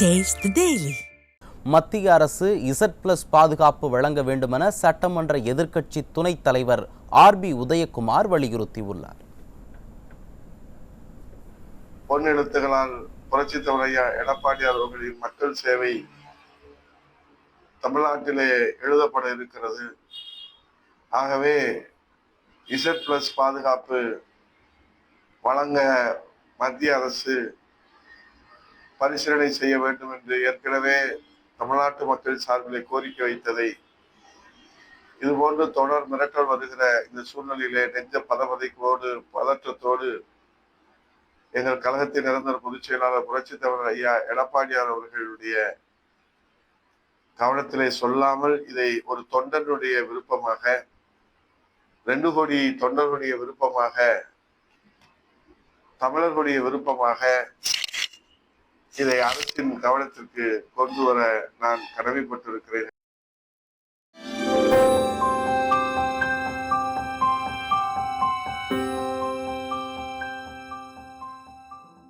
Taste the Daily. மத்திய அரசு Z+ பாதுகாப்பு வழங்க வேண்டுமென சட்டமன்ற எதிர்க்கட்சி துணைத் தலைவர் RB உதயகுமார் வலியுறுத்தியுள்ளார். பொன்னெழுத்துகளால் புரட்சித் தலைவர் ஐயா எடப்பாடியார் அவர்களின் மக்கள் சேவை தமிழ்நாட்டிலே எழுதப்பட இருக்கிறது. ஆகவே Z+ பாதுகாப்பு வழங்க மத்திய அரசு பரிசீலனை செய்ய வேண்டும் என்று ஏற்கனவே தமிழ்நாட்டு மக்கள் சார்பிலே கோரிக்கை வைத்ததை இதுபோன்று தொடர் மிரட்டல் வருகிற இந்த சூழ்நிலையிலே நெஞ்ச பதற்றத்தோடு எங்கள் கழகத்தின் நிரந்தர பொதுச் செயலாளர் புரட்சித் தலைவர் ஐயா எடப்பாடியார் அவர்களுடைய கவனத்திலே சொல்லாமல் இதை ஒரு தொண்டனுடைய விருப்பமாக 2 கோடி தொண்டர்களுடைய விருப்பமாக தமிழர்களுடைய விருப்பமாக இதை அரசின் கவனத்திற்கு கொண்டு வர நான் கடமைப்பட்டிருக்கிறேன்.